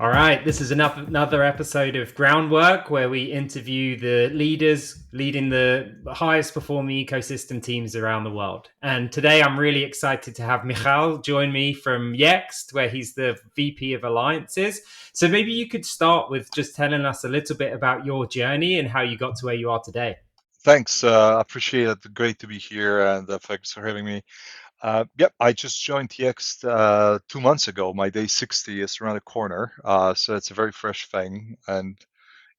All right, this is another episode of Groundwork where we interview the leaders leading the highest performing ecosystem teams around the world. And today I'm really excited to have Michal join me from Yext, where he's the VP of Alliances. So maybe you could start with just telling us a little bit about your journey and how you got to where you are today. Thanks. I appreciate it. Great to be here, and thanks for having me. Yep, I just joined Yext 2 months ago. My day 60 is around the corner, so it's a very fresh thing, and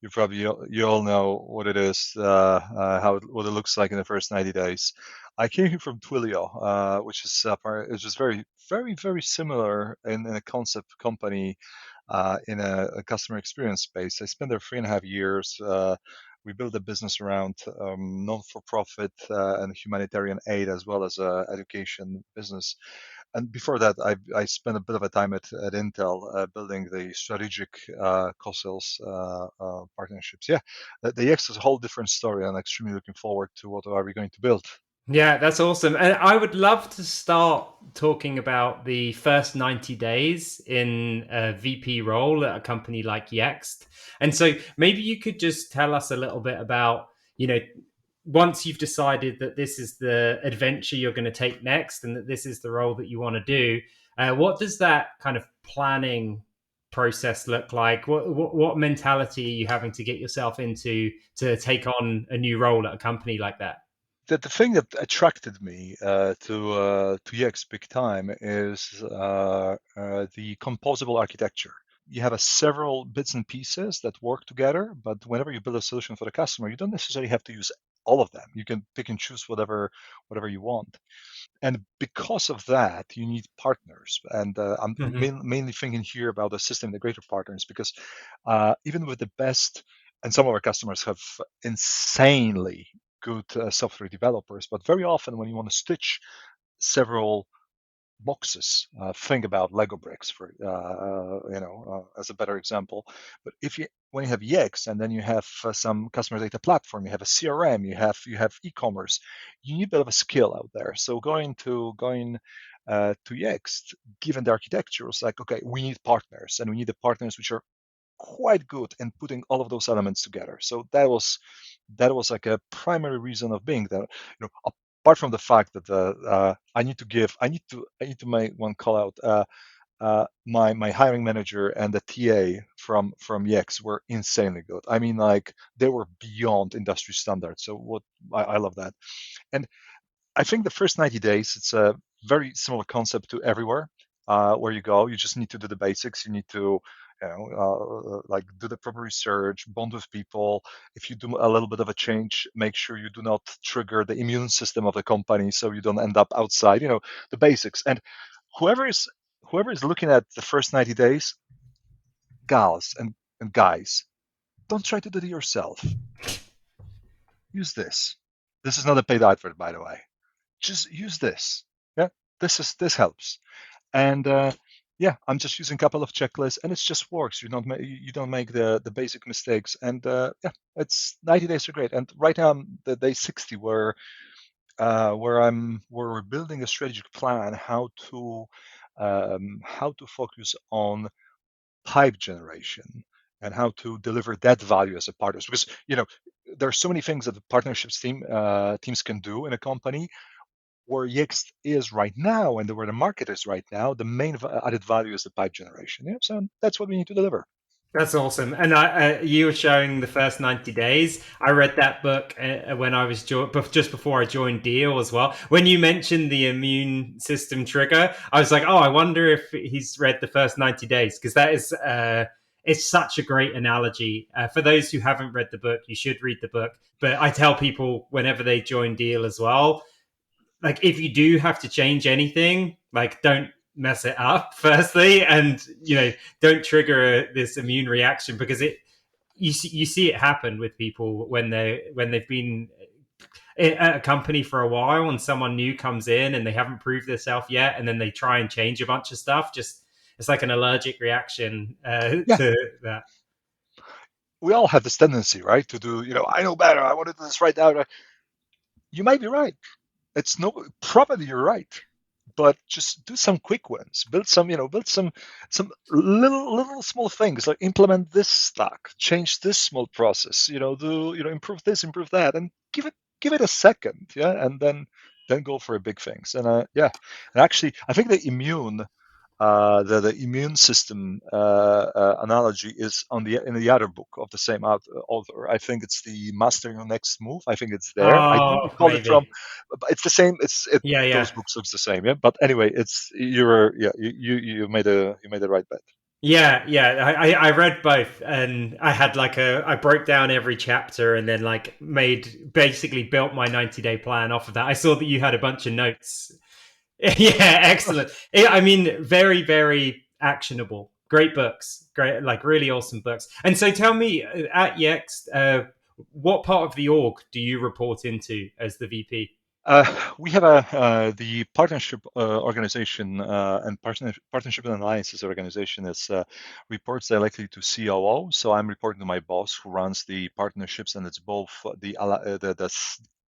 you all know what it is, what it looks like in the first 90 days. I came here from Twilio, which is it's just very similar in a concept company in a customer experience space. I spent there 3.5 years. We built a business around non-for-profit and humanitarian aid, as well as education business. And before that, I spent a bit of a time at Intel building the strategic co-sales partnerships. Yeah, the Yext is a whole different story, and I'm extremely looking forward to what are we going to build. Yeah, that's awesome. And I would love to start talking about the first 90 days in a VP role at a company like Yext. And so maybe you could just tell us a little bit about, you know, once you've decided that this is the adventure you're going to take next and that this is the role that you want to do, what does that kind of planning process look like? What mentality are you having to get yourself into to take on a new role at a company like that? The thing that attracted me to Yext big time is the composable architecture. You have several bits and pieces that work together, but whenever you build a solution for the customer, you don't necessarily have to use all of them. You can pick and choose whatever you want. And because of that, you need partners. And I'm Mhm. mainly thinking here about the system integrator partners, because even with the best, and some of our customers have insanely good software developers, but very often when you want to stitch several boxes, think about Lego bricks for as a better example. But if you when you have Yext and then you have some customer data platform, you have a CRM, you have e-commerce, you need a bit of a skill out there. So going to Yext, given the architecture, was like, okay, we need partners, and we need the partners which are quite good in putting all of those elements together. So that was like a primary reason of being there. Apart from the fact that I need to make one call out. My hiring manager and the TA from Yext were insanely good. I mean, like they were beyond industry standards. So what I love that. And I think the first 90 days, it's a very similar concept to everywhere where you go. You just need to do the basics. You need to, like do the proper research, bond with people. If you do a little bit of a change, make sure you do not trigger the immune system of the company so you don't end up outside. The basics. And whoever is whoever is looking at the first 90 days, gals and guys, don't try to do it yourself. Use this. This is not a paid advert, by the way. Just use this. Yeah, this helps. And yeah, I'm just using a couple of checklists, and it just works. You don't make the basic mistakes, and yeah, it's 90 days are great. And right now, the day 60, where we're building a strategic plan how to focus on pipe generation and how to deliver that value as a partners, because there are so many things that the teams can do in a company. Where Yext is right now and where the market is right now, the main added value is the pipe generation. Yeah, so that's what we need to deliver. That's awesome. And you were showing the first 90 days. I read that book when I was just before I joined Deal as well. When you mentioned the immune system trigger, I was like, oh, I wonder if he's read the first 90 days, because that is it's such a great analogy. For those who haven't read the book, you should read the book. But I tell people whenever they join Deal as well, like if you do have to change anything, like don't mess it up firstly, and don't trigger this immune reaction, because you see it happen with people when they've been at a company for a while and someone new comes in and they haven't proved themselves yet, and then they try and change a bunch of stuff. Just it's like an allergic reaction Yeah, to that. we all have this tendency, right, to do. I know better. I want to do this right now. You might be right. It's no probably you're right, but just do some quick wins. Build some, build some little small things like implement this stack, change this small process, do improve this, improve that, and give it a second, yeah, and then go for big things. And yeah, and actually, I think the immune system analogy is in the other book of the same author. I think it's the Master Your Next Move. I think it's there. I don't Oh, recall it from, maybe. but it's the same. Yeah, Those yeah. books looks the same. Yeah. But anyway, you made a right bet. Yeah, yeah. I read both, and I broke down every chapter, and then like made basically built my 90-day plan off of that. I saw that you had a bunch of notes. Yeah, excellent. I mean, very, very actionable. Great books, great, like really awesome books. And so, tell me, at Yext, what part of the org do you report into as the VP? We have the partnership organization and partnership and alliances organization is reports directly to COO. So I'm reporting to my boss who runs the partnerships, and it's both the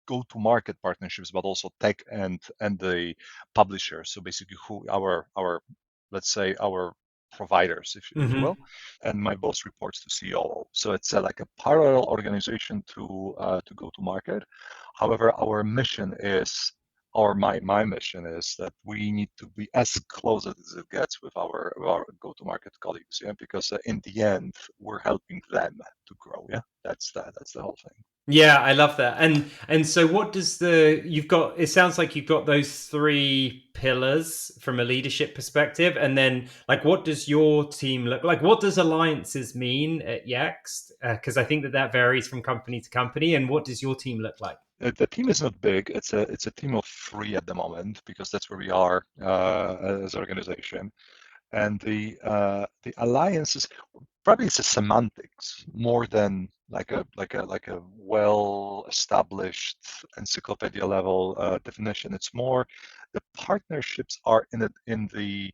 go-to-market partnerships, but also tech and the publisher. So basically, who our let's say our providers, if you Mm-hmm. will, and my boss reports to COO. So it's like a parallel organization to go to market. However, our mission is, or my mission is that we need to be as close as it gets with our go-to-market colleagues, yeah, because in the end, we're helping them to grow, yeah. That's the whole thing. Yeah, I love that. And so what does the you've got it sounds like you've got those three pillars from a leadership perspective, and then like what does your team look like? What does alliances mean at Yext? Because I think that that varies from company to company. And what does your team look like? The team is not big. It's a team of three at the moment because that's where we are as an organization. And the alliances, probably it's a semantics more than like a well established encyclopedia level definition. It's more the partnerships are in the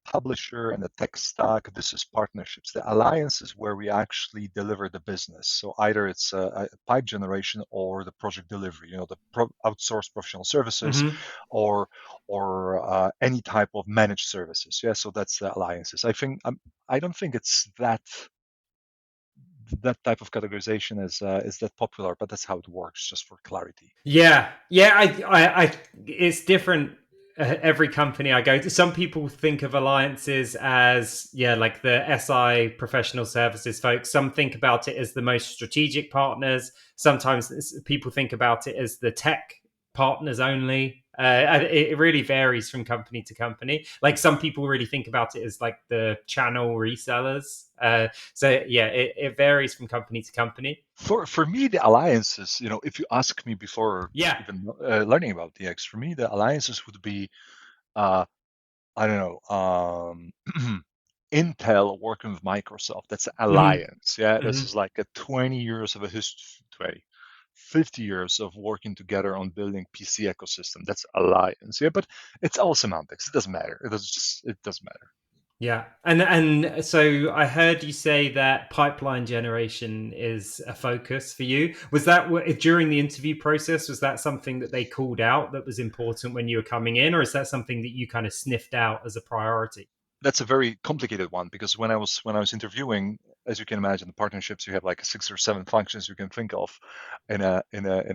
publisher and the tech stack. This is partnerships. The alliance is where we actually deliver the business. So either it's a pipe generation or the project delivery, the outsourced professional services, Mm-hmm. or any type of managed services. Yeah, so that's the alliances. I don't think it's that type of categorization is that popular, but that's how it works, just for clarity. Yeah, yeah. It's different. Every company I go to, some people think of alliances as yeah, like the SI professional services folks. Some think about it as the most strategic partners. Sometimes people think about it as the tech partners only. It really varies from company to company. Like some people really think about it as like the channel resellers. So yeah, it varies from company to company. For me, the alliances, if you ask me before Yeah. even learning about DX, for me, the alliances would be, uh, I don't know, Intel working with Microsoft. That's an Hmm. alliance. Yeah, this Hmm. is like a 20 years of a history, 50 years of working together on building PC ecosystem. That's alliance. Yeah, but it's all semantics. It doesn't matter. It doesn't matter. Yeah, and so I heard you say that pipeline generation is a focus for you. Was that during the interview process? Was that something that they called out that was important when you were coming in, or is that something that you kind of sniffed out as a priority? That's a very complicated one because when I was interviewing, as you can imagine, the partnerships, you have like 6 or 7 functions you can think of in a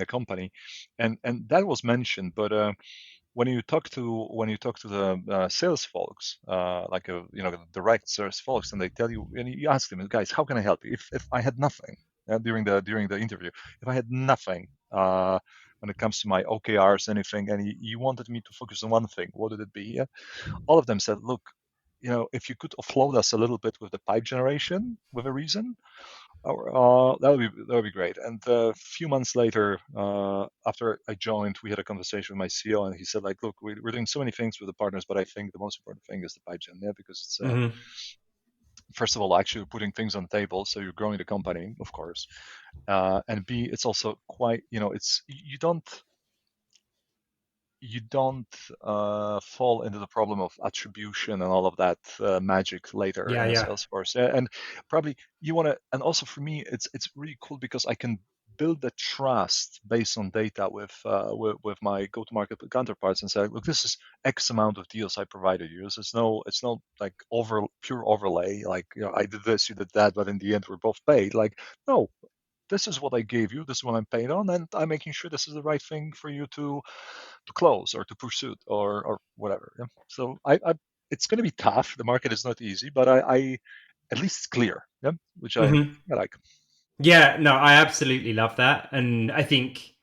company, and that was mentioned. But when you talk to the sales folks, like the direct sales folks, and they tell you, and you ask them, guys, how can I help you? If I had nothing during the interview, if I had nothing when it comes to my OKRs, anything, and you wanted me to focus on one thing, what would it be? Yeah? All of them said, look, if you could offload us a little bit with the pipe generation with a reason, that would be great. And a few months later, after I joined, we had a conversation with my CEO, and he said, like, look, we're doing so many things with the partners, but I think the most important thing is the pipe gen, yeah, because it's Hmm. first of all actually putting things on the table, so you're growing the company, of course, and B, it's also quite, it's you don't fall into the problem of attribution and all of that magic later Yeah, in a yeah. Salesforce. And probably you want to, and also for me, it's really cool because I can build the trust based on data with my go-to-market counterparts and say, look, this is X amount of deals I provided you. This is it's no like pure overlay, like I did this, you did that, but in the end we're both paid. Like, no, this is what I gave you, this is what I'm paid on, and I'm making sure this is the right thing for you to close or to pursue or whatever. Yeah? So I it's going to be tough. The market is not easy, but I at least it's clear, yeah, which I like. Yeah, no, I absolutely love that. And I think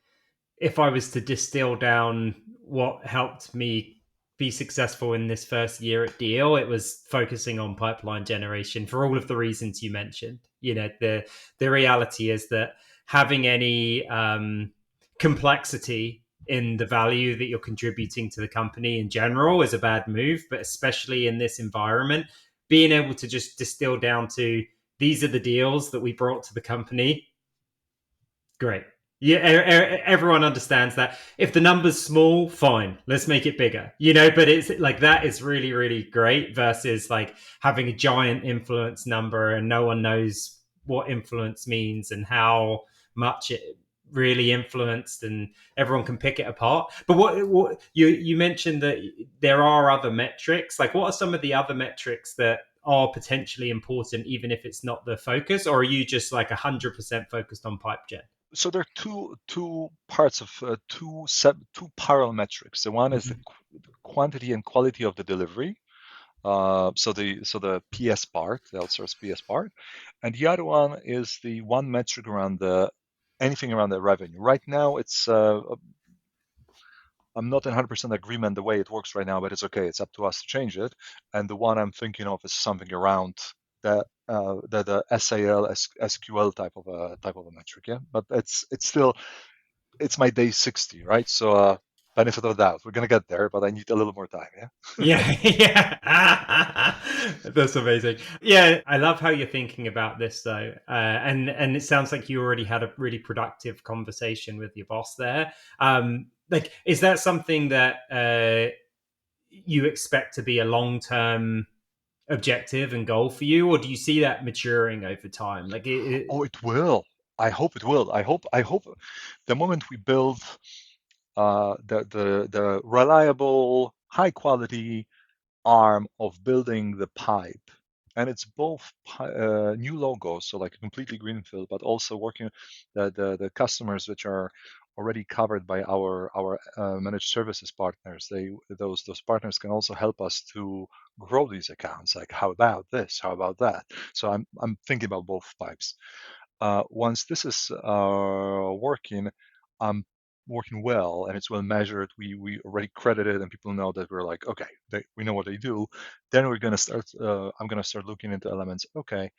if I was to distill down what helped me be successful in this first year at Deal, it was focusing on pipeline generation for all of the reasons you mentioned. The reality is that having any complexity in the value that you're contributing to the company in general is a bad move, but especially in this environment, being able to just distill down to these are the deals that we brought to the company. Great. Yeah, everyone understands that. If the number's small, fine, let's make it bigger. But it's like that is really, really great versus like having a giant influence number and no one knows what influence means and how much it really influenced, and everyone can pick it apart. But what you mentioned that there are other metrics. Like, what are some of the other metrics that are potentially important, even if it's not the focus, or are you just like 100% focused on pipe gen? So there are two parts of two parallel metrics. The one is the quantity and quality of the delivery. So the PS part, the outsourced PS part, and the other one is the one metric around anything around the revenue. Right now, I'm not in 100% agreement the way it works right now, but it's okay. It's up to us to change it. And the one I'm thinking of is something around the SAL SQL type of a metric. Yeah, but it's still it's my day 60, right? So benefit of the doubt. We're gonna get there, but I need a little more time. Yeah. Yeah, yeah, that's amazing. Yeah, I love how you're thinking about this, though, and it sounds like you already had a really productive conversation with your boss there. Like, is that something that you expect to be a long term objective and goal for you, or do you see that maturing over time? Like, Oh, it will. I hope it will. I hope the moment we build the reliable, high quality arm of building the pipe, and it's both new logos, so like completely greenfield, but also working the customers which are already covered by our managed services partners. Those partners can also help us to grow these accounts. Like, how about this? How about that? So I'm thinking about both pipes. Once this is working well and it's well measured, we already credited and people know that we're like, okay, we know what they do. Then we're gonna start. I'm gonna start looking into elements. Okay,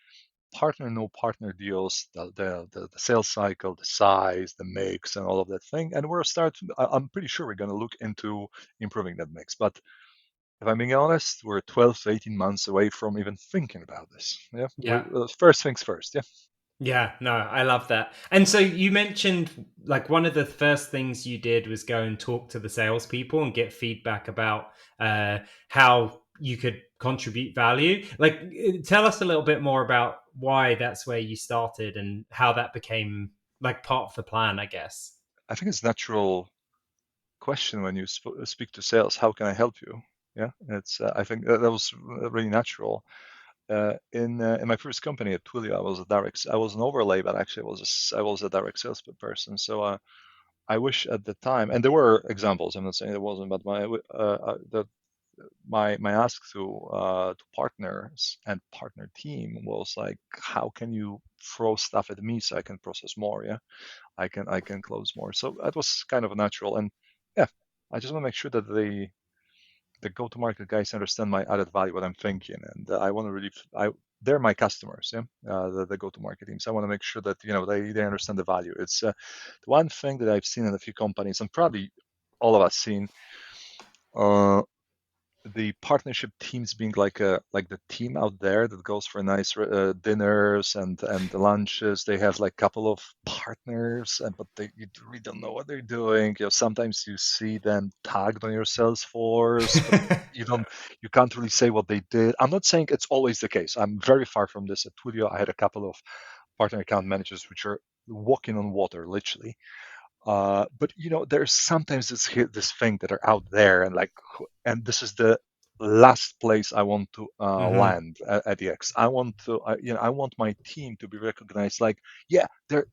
partner no partner deals, the sales cycle, the size, the mix, and all of that thing. And we're start. I'm pretty sure we're gonna look into improving that mix. But if I'm being honest, we're 12 to 18 months away from even thinking about this. Yeah, yeah, first things first. Yeah. yeah, no, I love that. And so you mentioned like one of the first things you did was go and talk to the salespeople and get feedback about how you could contribute value. Like, tell us a little bit more about why that's where you started and how that became like part of the plan, I guess. I think it's natural question when you speak to sales. How can I help you? Yeah, it's. I think that was really natural. In my first company at Twilio, I was an overlay, but actually I was a direct salesperson. So I wish at the time, and there were examples. I'm not saying there wasn't, but my ask to partners and partner team was like, how can you throw stuff at me so I can process more? Yeah, I can close more. So that was kind of natural, and yeah, I just want to make sure that the go-to-market guys understand my added value, what I'm thinking, and I want to really, they're my customers, yeah, the go-to-market teams. I want to make sure that they understand the value. It's the one thing that I've seen in a few companies, and probably all of us seen, uh, the partnership teams being like the team out there that goes for nice dinners and lunches. They have like a couple of partners, but you really don't know what they're doing. Sometimes you see them tagged on your Salesforce, but you can't really say what they did. I'm not saying it's always the case. I'm very far from this. At Twilio, I had a couple of partner account managers which are walking on water, literally. But there's sometimes this thing that are out there, and and this is the last place I want to Hmm. land at Yext. I want to, I want my team to be recognized. Like, yeah, they're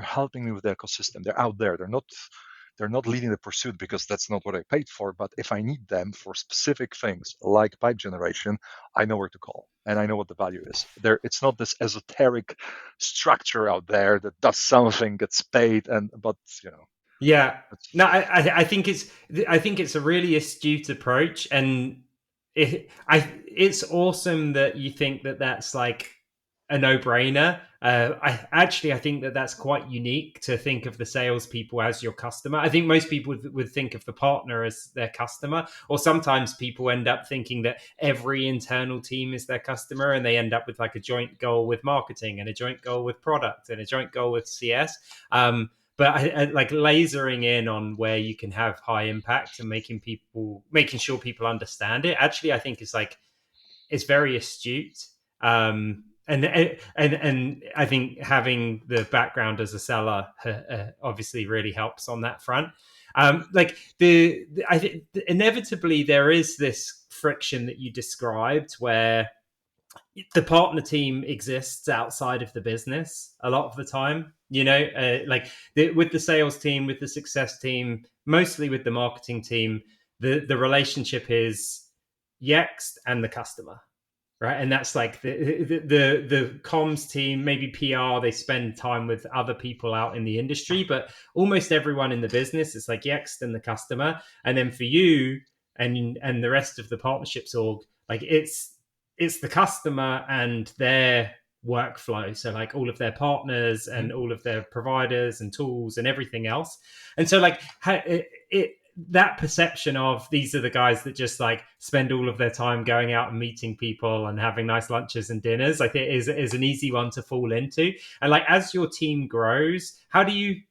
helping me with the ecosystem. They're out there. They're not leading the pursuit because that's not what I paid for. But if I need them for specific things like pipe generation, I know where to call and I know what the value is. It's not this esoteric structure out there that does something, gets paid, and but you know, Yeah. No, it's. I think it's a really astute approach, and it's awesome that you think that that's like a no brainer. I think that that's quite unique to think of the salespeople as your customer. I think most people would think of the partner as their customer, or sometimes people end up thinking that every internal team is their customer, and they end up with like a joint goal with marketing and a joint goal with product and a joint goal with CS. But I like lasering in on where you can have high impact and making sure people understand it. Actually, I think it's very astute. And I think having the background as a seller obviously really helps on that front. Like I think inevitably there is this friction that you described where the partner team exists outside of the business a lot of the time. With the sales team, with the success team, mostly with the marketing team, the relationship is Yext and the customer, right? And that's like the comms team, maybe PR. They spend time with other people out in the industry, but almost everyone in the business is like Yext and the customer. And then for you and the rest of the partnerships org, like it's the customer and their workflow, so like all of their partners Mhm, and all of their providers and tools and everything else. And so like it that perception of these are the guys that just like spend all of their time going out and meeting people and having nice lunches and dinners, I think is an easy one to fall into. And like as your team grows, how do you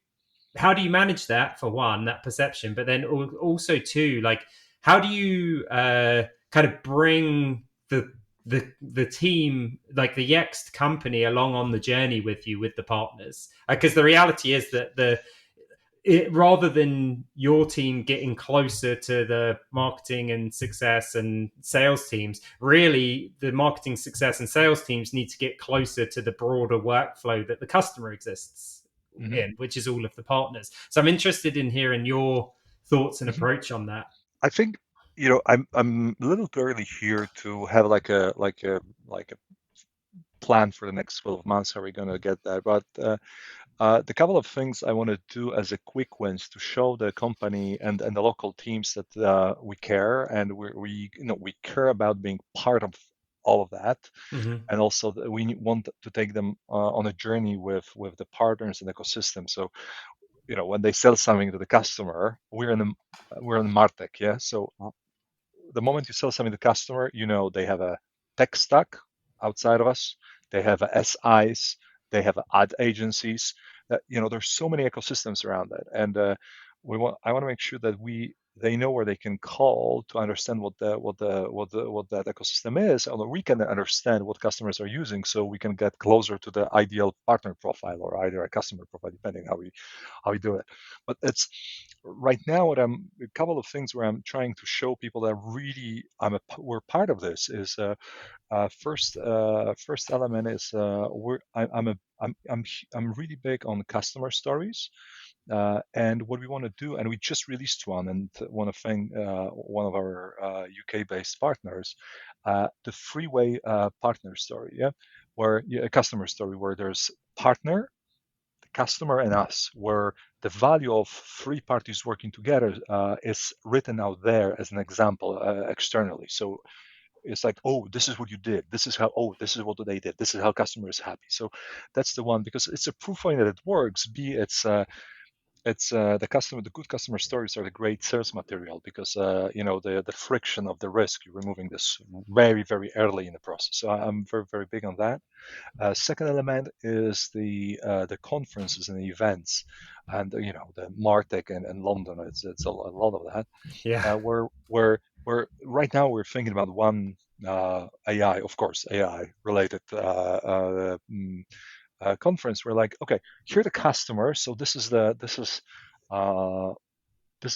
manage that, for one, that perception, but then also two, like how do you kind of bring the team, like the Yext company, along on the journey with you with the partners? Because the reality is that rather than your team getting closer to the marketing and success and sales teams, really the marketing, success, and sales teams need to get closer to the broader workflow that the customer exists mhm, in, which is all of the partners. So I'm interested in hearing your thoughts and mhm. approach on that. I think I'm a little too early here to have like a plan for the next 12 months. How are we going to get that? But the couple of things I want to do as a quick wins to show the company and the local teams that we care, and we care about being part of all of that, Mm-hmm. and also that we want to take them on a journey with the partners and ecosystem. So when they sell something to the customer, we're in Martech, yeah. So the moment you sell something to the customer, they have a tech stack outside of us. They have a SIs. They have ad agencies. There's so many ecosystems around that, and I want to make sure that they know where they can call to understand what that ecosystem is, and we can understand what customers are using, so we can get closer to the ideal partner profile or either a customer profile, depending how we do it. But it's right now what I'm a couple of things where I'm trying to show people that really we're part of this is first element is I'm really big on customer stories, and what we want to do, and we just released one, and want to thank one of our UK-based partners, the freeway partner story, yeah, where a customer story where there's partner, the customer, and us, where the value of three parties working together is written out there as an example externally. So it's like, oh, this is what you did. This is what they did. This is how customer is happy. So that's the one, because it's a proof point that it works. B, the good customer stories are the great sales material, because the friction of the risk, you're removing this very, very early in the process. So I'm very, very big on that. Second element is the conferences and the events, and the Martech and London. It's a lot of that. Yeah. We're right now we're thinking about one AI, of course, AI related conference, we're like, okay, here are the customers. So uh, this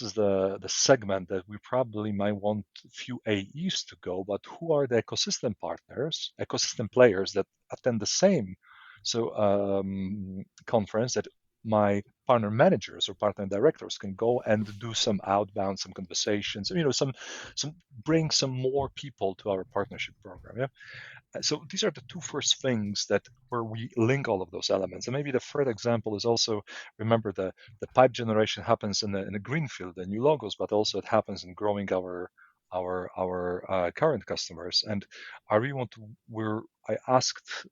is the segment that we probably might want a few AEs to go, but who are the ecosystem partners, ecosystem players that attend the same conference that my partner managers or partner directors can go and do some outbound, some conversations, some bring some more people to our partnership program. Yeah. So these are the two first things that where we link all of those elements. And maybe the third example is also remember the pipe generation happens in the greenfield, the new logos, but also it happens in growing our current customers. And I really want to.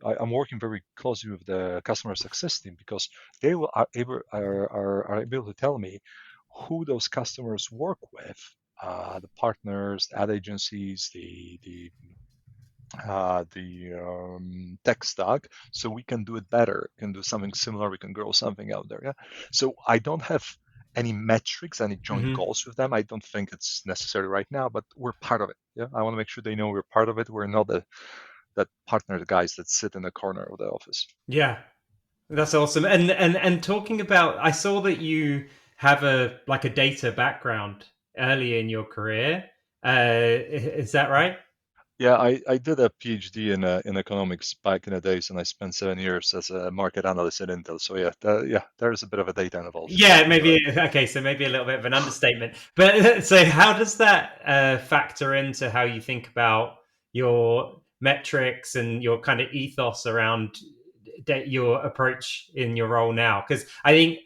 I'm working very closely with the customer success team because they are able to tell me who those customers work with, the partners, the ad agencies, the tech stack, so we can do it better, can do something similar, we can grow something out there. Yeah. So I don't have any metrics, any joint Hmm. goals with them. I don't think it's necessary right now, but we're part of it. Yeah. I want to make sure they know we're part of it. We're not that partner guys that sit in the corner of the office. Yeah, that's awesome. And talking about, I saw that you have a like a data background early in your career. Is that right? Yeah, I did a PhD in economics back in the days, and I spent 7 years as a market analyst at Intel. So yeah, there's a bit of a data involved. Yeah, Yeah, you got maybe it. okay. So maybe a little bit of an understatement. But so, how does that factor into how you think about your metrics and your kind of ethos around your approach in your role now? Because I think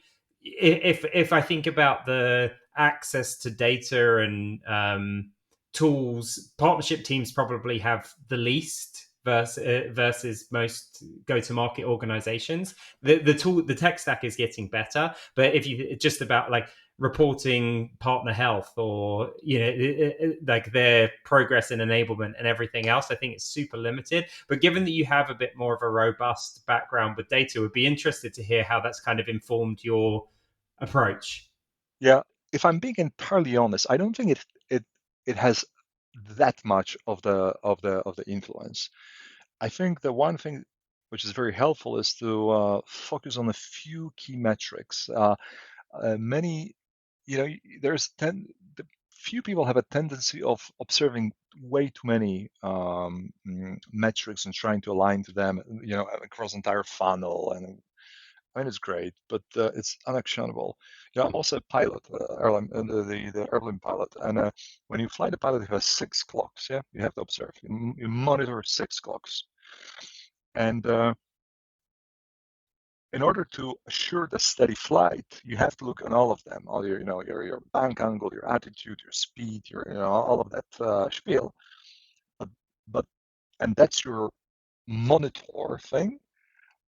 if I think about the access to data and tools, partnership teams probably have the least versus most go-to-market organizations. The tech stack is getting better, but if you just about like reporting partner health or like their progress in enablement and everything else, I think it's super limited. But given that you have a bit more of a robust background with data, would be interested to hear how that's kind of informed your approach. Yeah, if I'm being entirely honest, I don't think it has that much of the influence. I think the one thing which is very helpful is to focus on a few key metrics. Many, there's the few people have a tendency of observing way too many metrics and trying to align to them, across entire funnel. And I mean, it's great, but it's unactionable. Yeah, I'm also a pilot, airline, the airplane pilot, and when you fly the pilot, you have 6 clocks. Yeah, you have to observe. You monitor 6 clocks, and in order to assure the steady flight, you have to look on all of them, all your bank angle, your attitude, your speed, all of that spiel. But, but and that's your monitor thing.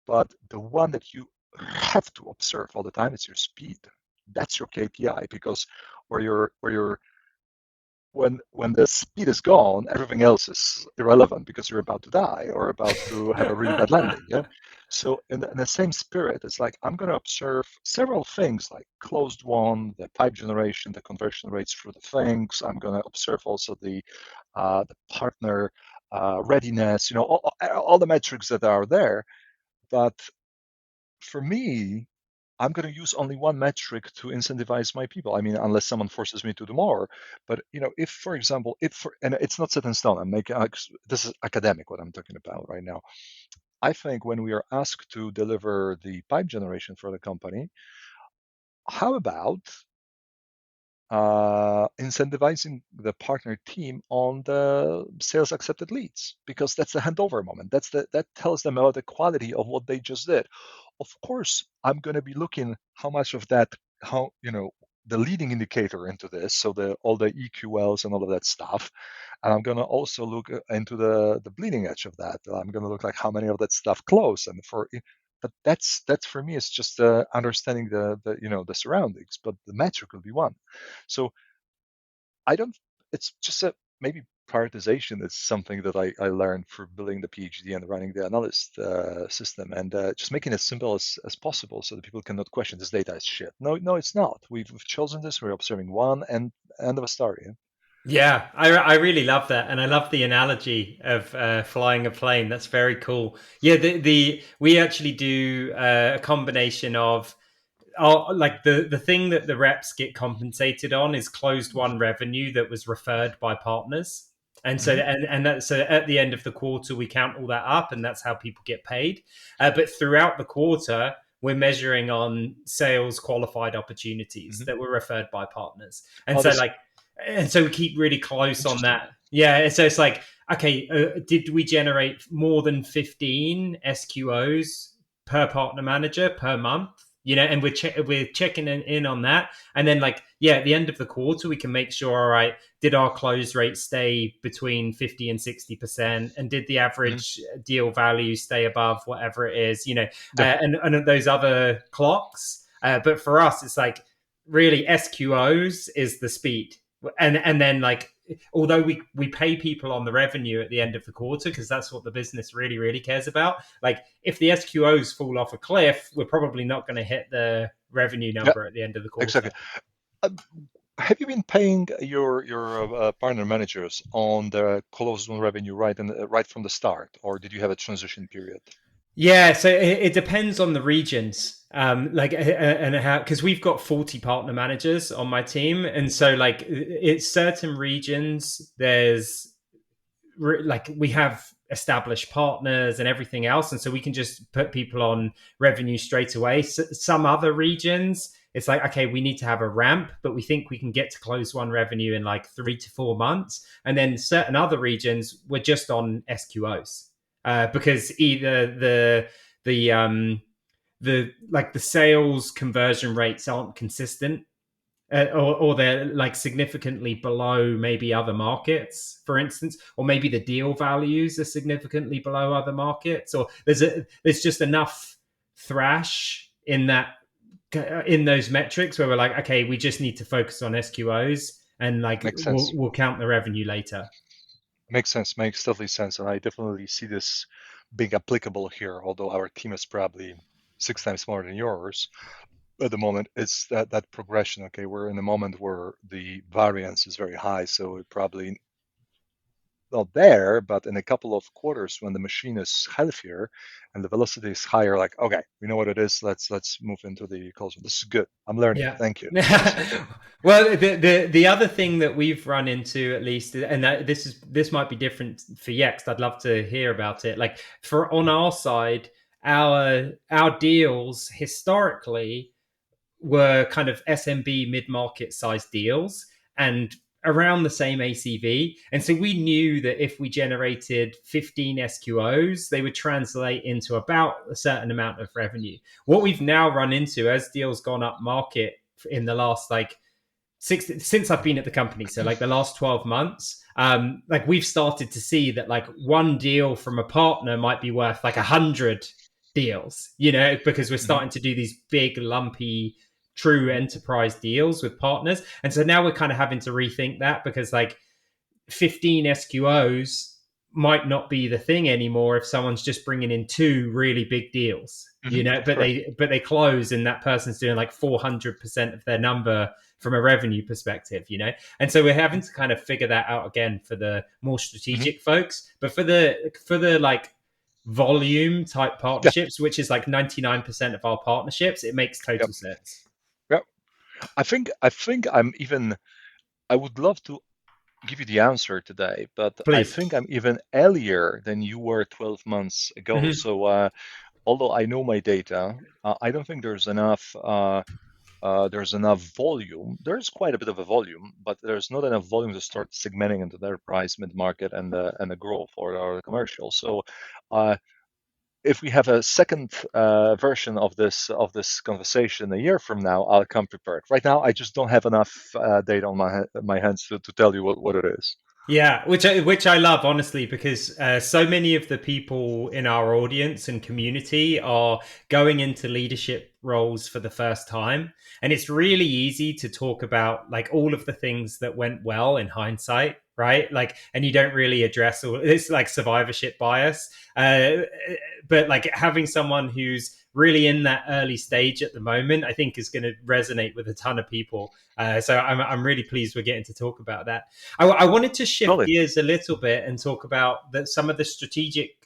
But the one that you have to observe all the time is your speed. That's your KPI because where you're when the speed is gone, everything else is irrelevant because you're about to die or about to have a really bad landing. Yeah. So in the same spirit, it's like I'm going to observe several things like closed one, the pipe generation, the conversion rates for the things. I'm going to observe also the partner readiness. All the metrics that are there. But for me, I'm going to use only one metric to incentivize my people. I mean, unless someone forces me to do more. But if, for example, and it's not set in stone. I'm making this is academic what I'm talking about right now. I think when we are asked to deliver the pipe generation for the company, how about incentivizing the partner team on the sales accepted leads because that's the handover moment. That tells them about the quality of what they just did. Of course, I'm going to be looking how much of that, how the leading indicator into this, so all the EQLs and all of that stuff, and I'm going to also look into the bleeding edge of that. I'm going to look like how many of that stuff close, and but that's for me. It's just understanding the surroundings, but the metric will be one. So I don't. It's just a maybe prioritization is something that I learned for building the PhD and running the analyst system, and just making it as simple as possible so that people cannot question this data is shit. No, no, it's not. We've chosen this. We're observing one, and end of a story. Yeah? Yeah, I really love that, and I love the analogy of flying a plane. That's very cool. Yeah, the we actually do a combination of like the thing that the reps get compensated on is closed one revenue that was referred by partners. And so Hmm. and that so at the end of the quarter we count all that up, and that's how people get paid. But throughout the quarter we're measuring on sales qualified opportunities Hmm. that were referred by partners. And Oh, so that's like and so we keep really close on interesting. that. Yeah, and so it's like, okay, did we generate more than 15 SQOs per partner manager per month? And we're checking in on that, and then like at the end of the quarter we can make sure, all right, did our close rate stay between 50 and 60%, and did the Hmm. average deal value stay above whatever it is, Yeah, and those other clocks. But for us, it's like really SQOs is the speed, and then like although we pay people on the revenue at the end of the quarter because that's what the business really cares about. Like if the SQOs fall off a cliff, we're probably not going to hit the revenue yeah, number at the end of the exactly. quarter. Uh, have you been paying your partner managers on the closed one revenue right from the start, or did you have a transition period? Yeah, so it depends on the regions. And how, because we've got 40 partner managers on my team, and so like it's certain regions there's like we have established partners and everything else, and so we can just put people on revenue straight away. Some other regions it's like, okay, we need to have a ramp, but we think we can get to close one revenue in like 3 to 4 months. And then certain other regions we're just on SQOs, because either the like the sales conversion rates aren't consistent, or they're like significantly below maybe other markets, for instance, or maybe the deal values are significantly below other markets, or there's just enough thrash in those metrics where we're like, okay, we just need to focus on SQOs, and like Makes sense. we'll count the revenue later. Makes sense. Makes totally sense. And I definitely see this being applicable here, although our team is probably 6 times smaller than yours at the moment. It's that progression. Okay, we're in a moment where the variance is very high, so it probably not there, but in a couple of quarters when the machine is healthier and the velocity is higher, like, okay, we know what it is. Let's move into the culture. This is good. I'm learning. Yeah. Thank you. This is good. Well, the other thing that we've run into, at least, and that this might be different for Yext. I'd love to hear about it. Like for on our side, our deals historically were kind of SMB mid market size deals and around the same ACV. And so we knew that if we generated 15 SQOs, they would translate into about a certain amount of revenue. What we've now run into as deals gone up market in the last like since I've been at the company, so like the last 12 months, like we've started to see that like one deal from a partner might be worth like 100 deals, because we're Hmm. starting to do these big, lumpy, true enterprise deals with partners. And so now we're kind of having to rethink that because like 15 SQOs might not be the thing anymore if someone's just bringing in two really big deals, Hmm. but Correct. they close and that person's doing like 400% of their number from a revenue perspective, and so we're having to kind of figure that out again for the more Hmm. strategic folks. But for the like volume type Yeah. partnerships, which is like 99% of our partnerships, it makes Yeah. total sense. Yeah. I think I'm even. I would love to give you the answer today, but I Please. think I'm even earlier than you were 12 months ago. Mm-hmm. So, although I know my data, I don't think there's enough volume. There's quite a bit of a volume, but there's not enough volume to start segmenting into the enterprise, mid-market, and the growth or the commercial. So, uh, if we have a second version of this conversation a year from now, I'll come prepared. Right now, I just don't have enough data on my hands to tell you what it is. Yeah, which I love, honestly, because so many of the people in our audience and community are going into leadership roles for the first time, and it's really easy to talk about like all of the things that went well in hindsight, right? Like, and you don't really address all it's like survivorship bias, but like having someone who's really in that early stage at the moment, I think is going to resonate with a ton of people. So I'm really pleased we're getting to talk about that. I wanted to shift Totally. gears a little bit and talk about some of the strategic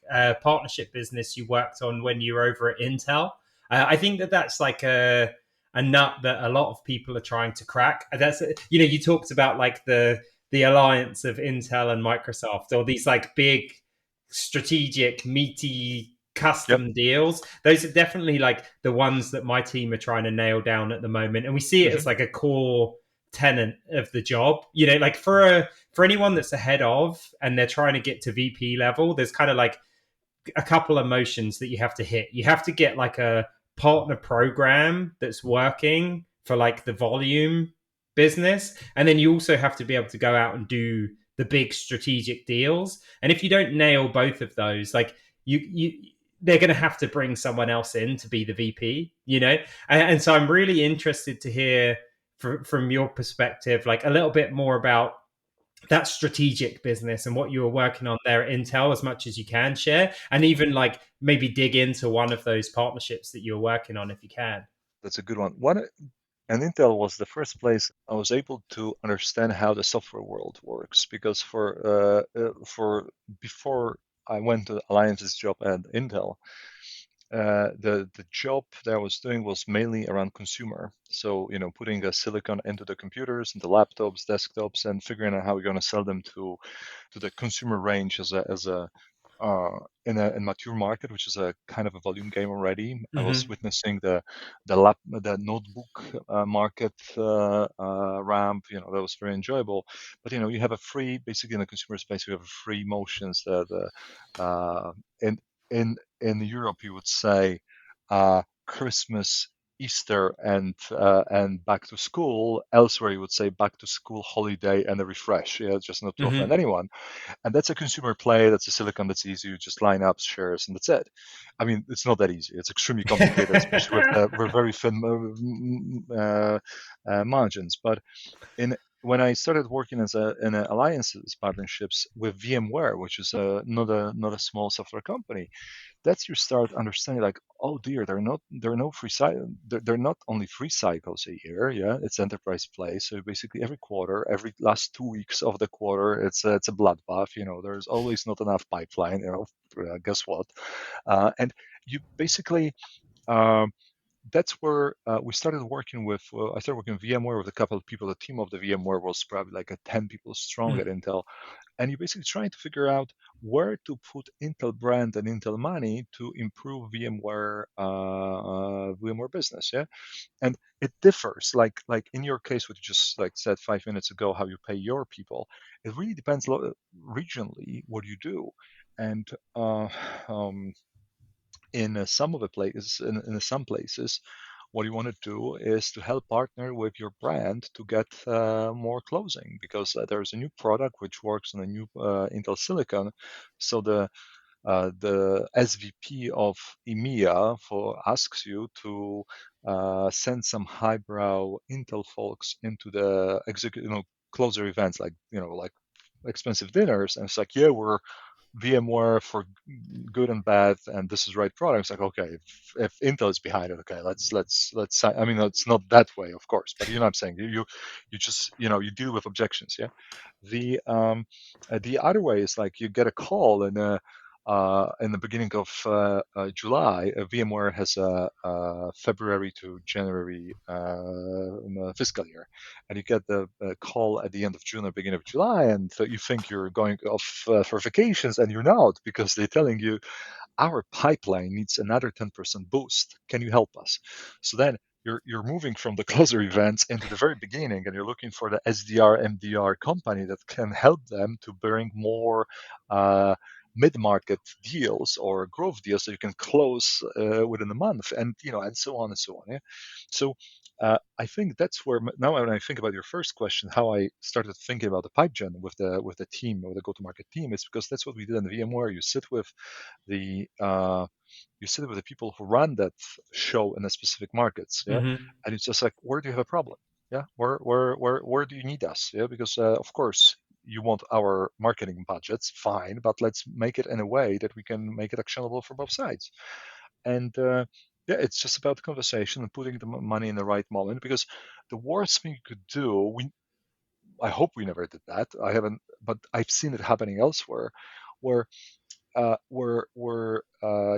partnership business you worked on when you were over at Intel. I think that's like a nut that a lot of people are trying to crack. That's, you talked about like the alliance of Intel and Microsoft, or these like big strategic meaty Yep. custom deals. Those are definitely like the ones that my team are trying to nail down at the moment, and we see it as Hmm. like a core tenant of the job. Like for anyone that's ahead of and they're trying to get to VP level, there's kind of like a couple of motions that you have to hit. You have to get like a partner program that's working for like the volume business, and then you also have to be able to go out and do the big strategic deals. And if you don't nail both of those, like you they're going to have to bring someone else in to be the VP. And so I'm really interested to hear from your perspective, like a little bit more about that strategic business and what you were working on there at Intel, as much as you can share, and even like maybe dig into one of those partnerships that you were working on if you can. That's a good one. And Intel was the first place I was able to understand how the software world works, because for before I went to Alliance's job at Intel, the job that I was doing was mainly around consumer. So, putting a silicon into the computers, into laptops, desktops, and figuring out how we're going to sell them to the consumer range as a in a mature market, which is a kind of a volume game already. I was Mm-hmm. witnessing the notebook market ramp. That was very enjoyable. But you have a free, basically in the consumer space, we have a free motions that in in Europe you would say Christmas, Easter, and back to school. Elsewhere, you would say back to school, holiday, and a refresh. Yeah, just not to offend Mm-hmm. anyone. And that's a consumer play. That's a silicon that's easy. You just line up shares, and that's it. I mean, it's not that easy. It's extremely complicated, especially with very thin margins. But when I started working in alliances partnerships with VMware, which is not a small software company, that's you start understanding like, oh dear, there are no free cycle. They're not only free cycles a year. Yeah, it's enterprise play. So basically, every quarter, every last 2 weeks of the quarter, it's a bloodbath. There's always not enough pipeline. Guess what? And you basically. Um, that's where we started working with. I started working with VMware with a couple of people. The team of the VMware was probably like a 10 people strong at Intel, and you're basically trying to figure out where to put Intel brand and Intel money to improve VMware business. Yeah, and it differs. Like in your case, what you just like said 5 minutes ago, how you pay your people. It really depends regionally what you do, and um, in some of the places, in some places, what you want to do is to help partner with your brand to get more closing, because there's a new product which works on a new Intel silicon. So the SVP of EMEA asks you to send some highbrow Intel folks into the closer events, like expensive dinners, and it's like, yeah, we're VMware for good and bad, and this is right product. It's like, okay, if Intel is behind it, okay, let's. I mean, it's not that way, of course, but you know what I'm saying. You just you deal with objections, yeah. The other way is like you get a call in the beginning of July. VMware has a February to January fiscal year, and you get the call at the end of June or beginning of July, and so you think you're going off for vacations, and you're not, because they're telling you our pipeline needs another 10% boost. Can you help us? So then you're moving from the closer events into the very beginning, and you're looking for the SDR MDR company that can help them to bring more mid-market deals or growth deals so you can close within a month, and so on and so on. Yeah. So I think that's where now, when I think about your first question, how I started thinking about the pipe gen with the team, or the go-to-market team, is because that's what we did in the VMware. The you sit with the people who run that show in the specific markets, yeah, Mm-hmm. and it's just like, where do you have a problem? Yeah, where do you need us? Yeah, because of course you want our marketing budgets, fine, but let's make it in a way that we can make it actionable for both sides. And Yeah, it's just about the conversation and putting the money in the right moment. Because the worst thing you could do, I hope we never did that. I haven't, but I've seen it happening elsewhere, where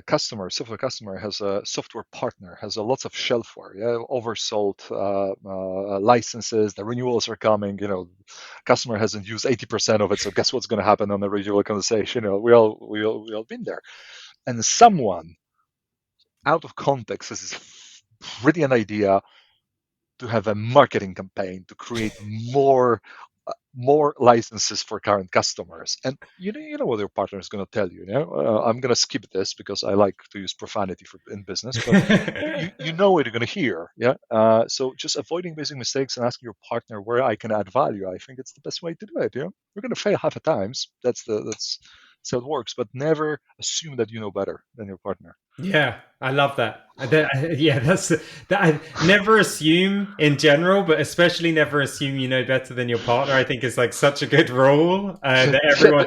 customer, software customer has a software partner, has a lots of shelfware, yeah, oversold licenses. The renewals are coming. Customer hasn't used 80% of it, so guess what's going to happen on the renewal conversation? We all been there, and someone out of context has this brilliant idea to have a marketing campaign to create more licenses for current customers. And you know what your partner is going to tell you. I'm going to skip this because I like to use profanity in business, but you know what you're going to hear. Yeah. So just avoiding making mistakes and asking your partner where I can add value. I think it's the best way to do it. We're going to fail half the times. That's how it works. But never assume that you know better than your partner. Yeah, I love that. Yeah, that's that. I never assume in general, but especially never assume you know better than your partner. I think is like such a good rule that Yeah, everyone.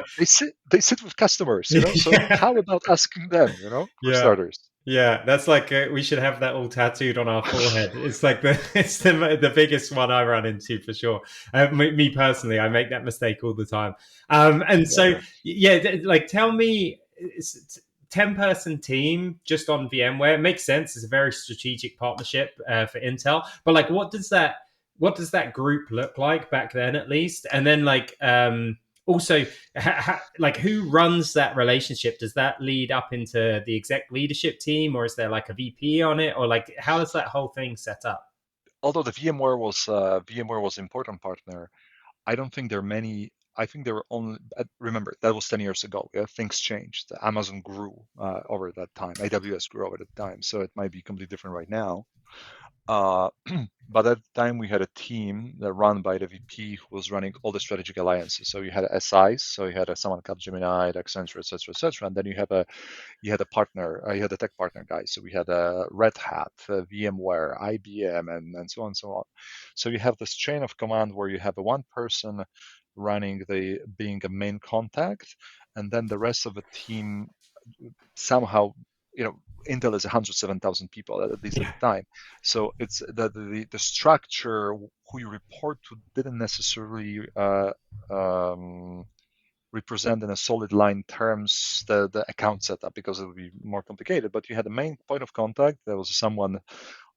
they sit with customers. So Yeah, how about asking them? For yeah, starters. yeah. That's like we should have that all tattooed on our forehead. It's like it's the biggest one I run into for sure. Me personally, I make that mistake all the time. And Yeah, so yeah. yeah, like tell me. 10-person team just on VMware. It makes sense. It's a very strategic partnership for Intel. But like, what does that group look like back then, at least? And then like, also, like, who runs that relationship? Does that lead up into the exec leadership team, or is there like a VP on it, or like, how is that whole thing set up? Although the VMware was important partner, I don't think there are many. I think there were only. Remember that was 10 years ago. Yeah, things changed. Amazon grew over that time. AWS grew over that time, so it might be completely different right now. Uh, but at the time, we had a team that run by the VP who was running all the strategic alliances. So you had SIs, so you had someone like Capgemini, Accenture, et cetera, and then you had a partner, you had a tech partner guys. So we had Red Hat, VMware, IBM, and so on and so on. So you have this chain of command where you have a one person being a main contact, and then the rest of the team somehow, Intel is 107,000 people at least at Yeah, the time. So it's the structure who you report to didn't necessarily represent in a solid line terms the account setup because it would be more complicated. But you had a main point of contact. There was someone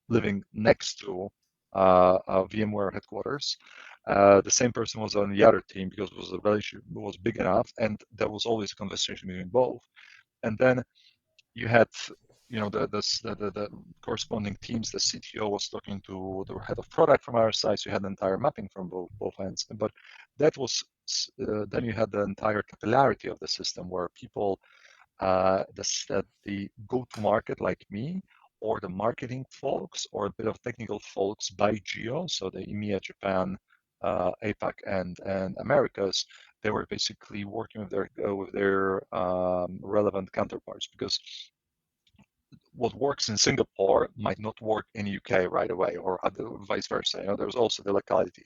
living next to VMware headquarters. The same person was on the other team because it was a relationship was big enough, and there was always a conversation between both. And then you had the corresponding teams. The CTO was talking to the head of product from our side, so you had the entire mapping from both ends. But that was then you had the entire capillarity of the system where people the go-to-market like me, or the marketing folks, or a bit of technical folks by geo, so the EMEA, Japan, APAC, and Americas, they were basically working with their relevant counterparts, because what works in Singapore might not work in UK right away, or vice versa. There's also the locality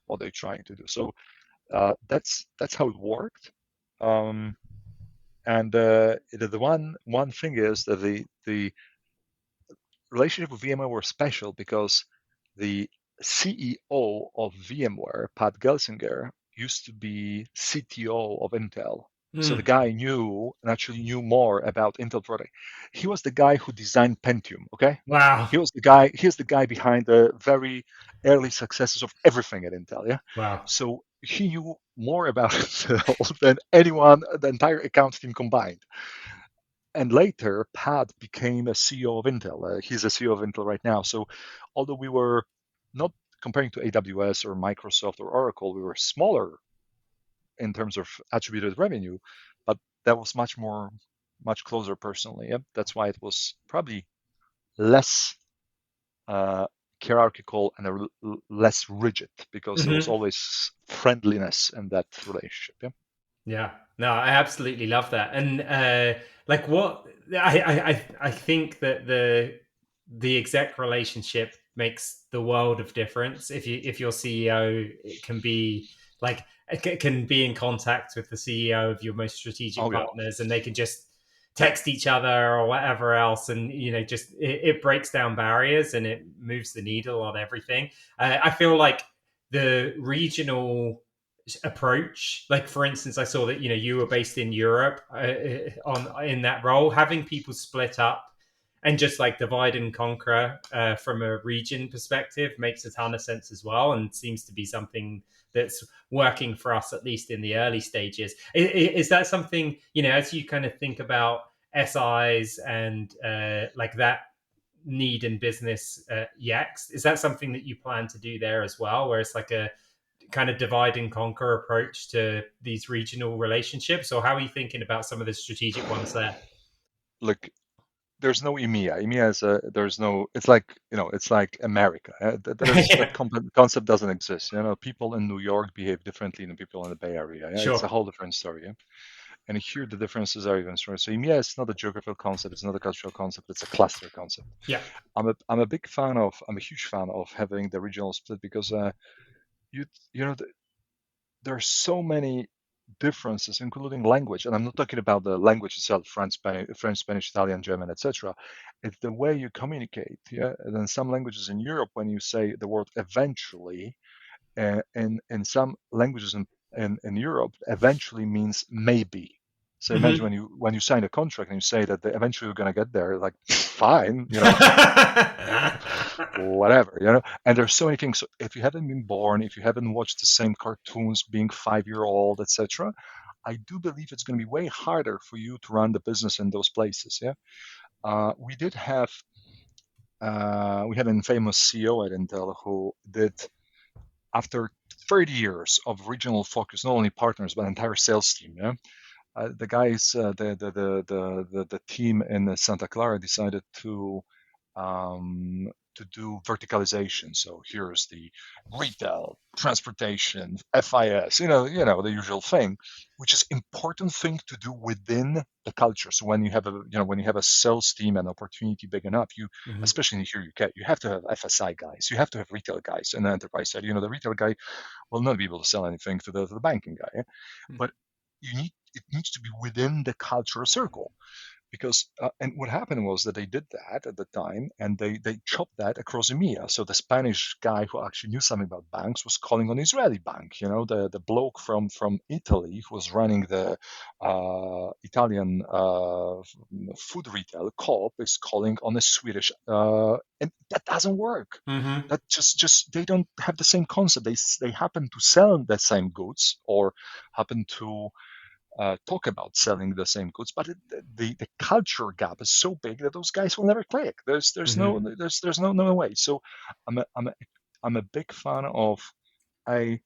what they're trying to do. So that's how it worked. Um, and the one thing is that the relationship with VMware were special because the CEO of VMware, Pat Gelsinger, used to be CTO of Intel. So the mm. guy knew and actually knew more about Intel product. He was the guy who designed Pentium. Okay, Wow, he was the guy. He's the guy behind the very early successes of everything at Intel. Yeah, wow. so he knew more about Intel than anyone, the entire account team combined. And later, Pat became a CEO of Intel. He's a CEO of Intel right now. So, although we were not comparing to AWS or Microsoft or Oracle, we were smaller in terms of attributed revenue, but that was much closer personally. Yeah? That's why it was probably less uh, hierarchical and less rigid, because there was Mhm. always friendliness in that relationship. Yeah. Yeah, no, I absolutely love that, and like what I think that the exec relationship makes the world of difference. If your CEO can be like can be in contact with the CEO of your most strategic Oh yeah. partners, and they can just text each other or whatever else, and just it breaks down barriers and it moves the needle on everything. I feel like the regional approach, like for instance, I saw that you were based in Europe, on in that role, having people split up and just like divide and conquer, from a region perspective, makes a ton of sense as well, and seems to be something that's working for us, at least in the early stages. Is that something, as you kind of think about SIs and like that need in business, Yext, is that something that you plan to do there as well, where it's like a kind of divide and conquer approach to these regional relationships, or how are you thinking about some of the strategic ones there? Look, there's no EMEA. EMEA is there's no. It's like it's like America. There's that Yeah, concept doesn't exist. People in New York behave differently than people in the Bay Area. Yeah? It's a sure. whole different story. Yeah? And here the differences are even stronger. So EMEA is not a geographical concept. It's not a cultural concept. It's a cluster concept. Yeah. I'm a big fan of. I'm a huge fan of having the regional split because you you know there are so many differences, including language. And I'm not talking about the language itself, French, Spanish, Italian, German, etc. It's the way you communicate. Yeah, and then some languages in Europe, when you say the word eventually, in some languages in Europe, eventually means maybe. So imagine Mm-hmm. when you sign a contract and you say that eventually you're going to get there, like fine, whatever, And there's so many things. So if you haven't been born, if you haven't watched the same cartoons being 5 year old, etc., I do believe it's going to be way harder for you to run the business in those places. Yeah, we did have we had a famous CEO at Intel who did, after 30 years of regional focus, not only partners but entire sales team. Yeah, the guys, the team in Santa Clara decided to do verticalization. So here's the retail, transportation, FIS, the usual thing, which is important thing to do within the culture. So when you have a sales team and opportunity big enough, Mm-hmm. especially in here UK, you have to have FSI guys, you have to have retail guys in the enterprise side. The retail guy will not be able to sell anything to the banking guy, but it needs to be within the cultural circle because and what happened was that they did that at the time and they chopped that across EMEA. So the Spanish guy who actually knew something about banks was calling on Israeli bank. The bloke from Italy who was running the Italian food retail Coop is calling on a Swedish, and that doesn't work. Mm-hmm. That just they don't have the same concept. They happen to sell the same goods or happen to talk about selling the same goods, but the culture gap is so big that those guys will never click. Mm-hmm. There's no way. So I'm a big fan of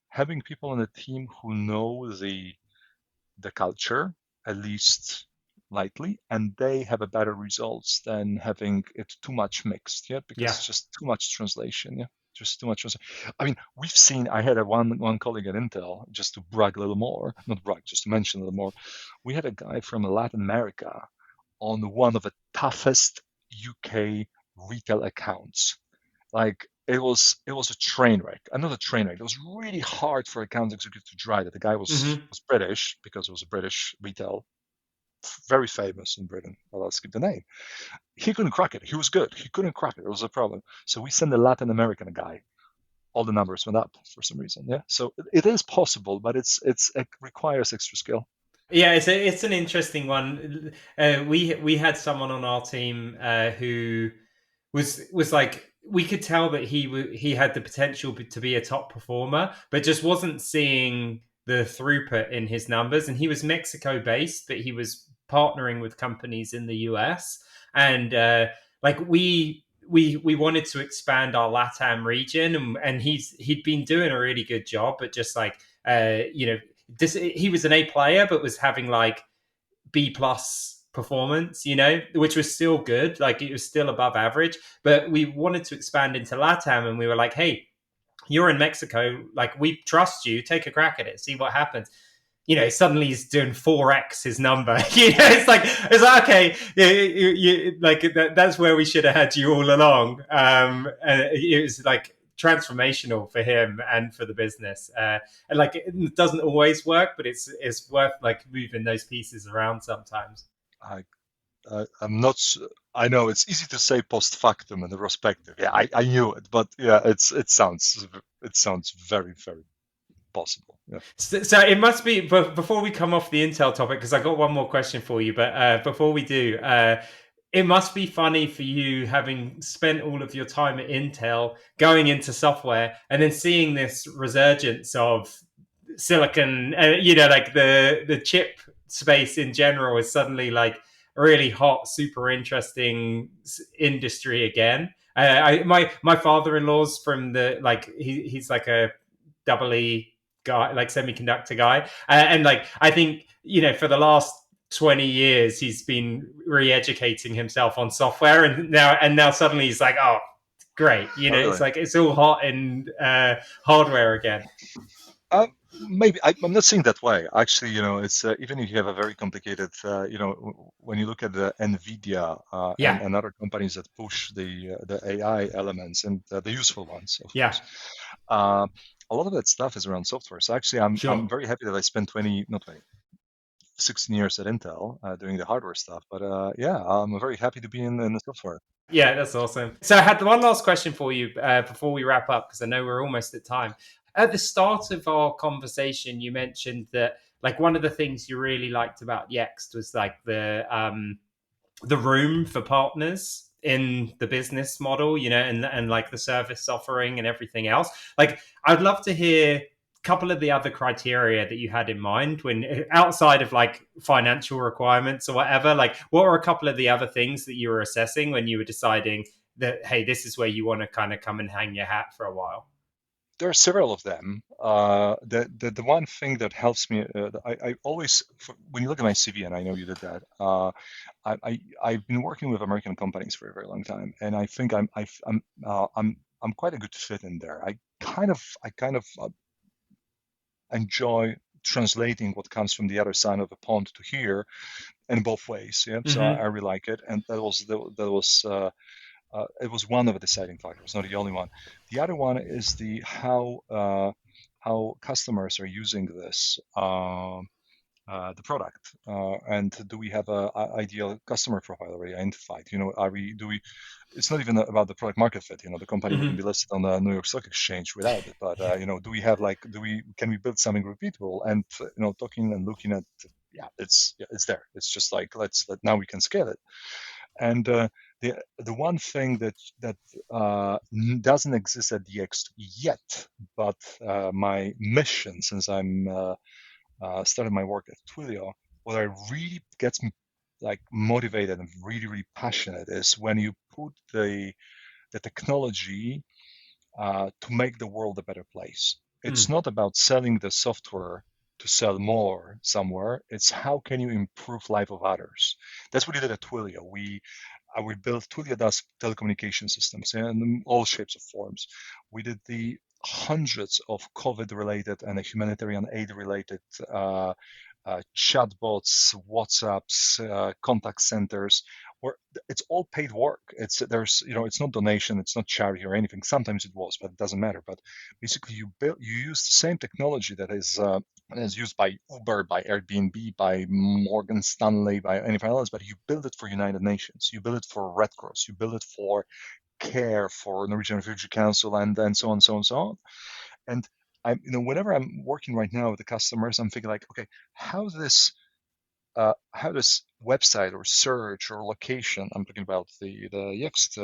having people on the team who know the culture at least lightly, and they have a better results than having it too much mixed. Yeah, because Yeah. it's just too much translation. Yeah, just too much. I mean, we've seen. I had one colleague at Intel, just to brag a little more, not brag, just to mention a little more. We had a guy from Latin America on one of the toughest UK retail accounts. Like it was a train wreck. Another train wreck. It was really hard for account executive to drive it. The guy was Mm-hmm. was British because it was a British retail, very famous in Britain. Well, I'll skip the name. He couldn't crack it. He was good. He couldn't crack it. It was a problem. So we sent a Latin American guy. All the numbers went up for some reason. Yeah. So it is possible, but it requires extra skill. Yeah, it's an interesting one. We had someone on our team, who was like, we could tell that he had the potential to be a top performer, but just wasn't seeing the throughput in his numbers. And he was Mexico based, but he was partnering with companies in the US, and like we wanted to expand our LATAM region, and he'd been doing a really good job, but just like, he was an A player, but was having like B plus performance, which was still good. Like it was still above average, but we wanted to expand into LATAM, and we were like, hey, you're in Mexico. Like we trust you. Take a crack at it. See what happens. Suddenly he's doing 4x his number. It's like okay, like that's where we should have had you all along. And it was like transformational for him and for the business. And like it doesn't always work, but it's worth like moving those pieces around sometimes. I'm not. I know it's easy to say post factum and retrospective. Yeah, I knew it, but yeah, it sounds very very possible. Yeah. So it must be. But before we come off the Intel topic, because I got one more question for you. But before we do, it must be funny for you having spent all of your time at Intel, going into software, and then seeing this resurgence of silicon. Like the chip space in general is suddenly like a really hot, super interesting industry again. My father in law's from the like he's like a double E guy, like semiconductor guy, and like I think for the last 20 years he's been re-educating himself on software, and now suddenly he's like, oh, great, Oh, it's really? like it's all hot in hardware again. Maybe I'm not seeing that way. Actually, it's even if you have a very complicated, when you look at the NVIDIA Yeah, and other companies that push the AI elements and the useful ones, of yeah, course, uh, a lot of that stuff is around software. So actually, I'm sure. very happy that I spent 20, not 20, 16 years at Intel doing the hardware stuff. But yeah, I'm very happy to be in the software. Yeah, that's awesome. So I had one last question for you before we wrap up, because I know we're almost at time. At the start of our conversation, you mentioned that like one of the things you really liked about Yext was like the room for partners in the business model, and like the service offering and everything else. Like, I'd love to hear a couple of the other criteria that you had in mind when outside of like financial requirements or whatever. Like, what were a couple of the other things that you were assessing when you were deciding that, hey, this is where you want to kind of come and hang your hat for a while? There are several of them. The one thing that helps me, I always, when you look at my CV, and I know you did that, I've been working with American companies for a very long time, and I think I'm quite a good fit in there. I kind of enjoy translating what comes from the other side of the pond to here in both ways. Yeah, so I Mm-hmm. really like it, and it was one of the deciding factors, not the only one. The other one is the how customers are using this the product, and do we have a ideal customer profile already identified? Are we do we? It's not even about the product market fit. The company wouldn't Mm-hmm. be listed on the New York Stock Exchange without it. But do we have like do we can we build something repeatable? And talking and looking at it's there. It's just like now we can scale it. And the one thing that doesn't exist at Yext yet, but my mission since I'm started my work at Twilio, what I really gets me like motivated and really really passionate is when you put the technology to make the world a better place. It's Mm. not about selling the software to sell more somewhere. It's how can you improve life of others. That's what we did at Twilio. We built Twilio does telecommunication systems in all shapes of forms. We did the hundreds of COVID-related and humanitarian aid-related chatbots, WhatsApps, contact centers, where it's all paid work. It's not donation, it's not charity or anything. Sometimes it was, but it doesn't matter. But basically, you use the same technology that is used by Uber, by Airbnb, by Morgan Stanley, by anything else, but you build it for United Nations, you build it for Red Cross, you build it for CARE, for Norwegian Refugee Council, and so on, so on, so on. And whenever I'm working right now with the customers, I'm thinking like, okay, how this website or search or location, I'm talking about the Yext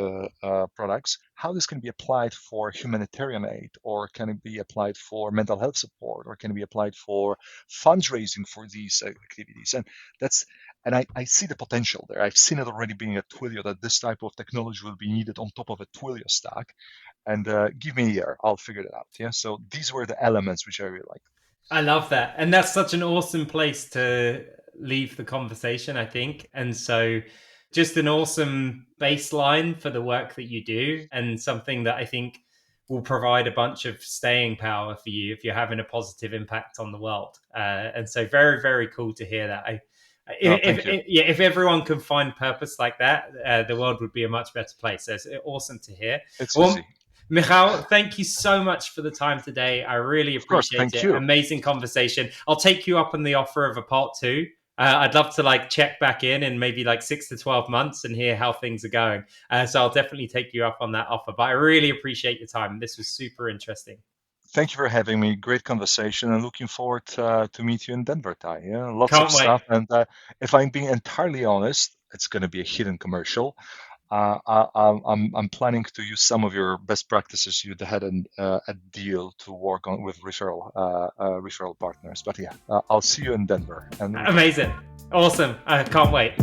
products, how this can be applied for humanitarian aid, or can it be applied for mental health support, or can it be applied for fundraising for these activities? And I see the potential there. I've seen it already being at Twilio that this type of technology will be needed on top of a Twilio stack. And give me a year, I'll figure it out. Yeah. So these were the elements which I really like. I love that. And that's such an awesome place to leave the conversation, I think. And so, just an awesome baseline for the work that you do, and something that I think will provide a bunch of staying power for you if you're having a positive impact on the world. And so, very, very cool to hear that. No, thank you. If everyone could find purpose like that, the world would be a much better place. So it's awesome to hear. It's Well, easy. Michal, thank you so much for the time today. I really Of course. appreciate Thank it. you. Amazing conversation. I'll take you up on the offer of a part two. I'd love to like check back in maybe like 6 to 12 months and hear how things are going. So I'll definitely take you up on that offer. But I really appreciate your time. This was super interesting. Thank you for having me. Great conversation, and looking forward to meet you in Denver, Ty. Yeah, lots of Can't wait. stuff. And if I'm being entirely honest, it's going to be a hidden commercial. I'm planning to use some of your best practices you had a deal to work on with referral partners. But yeah, I'll see you in Denver. And Amazing. Awesome. I can't wait.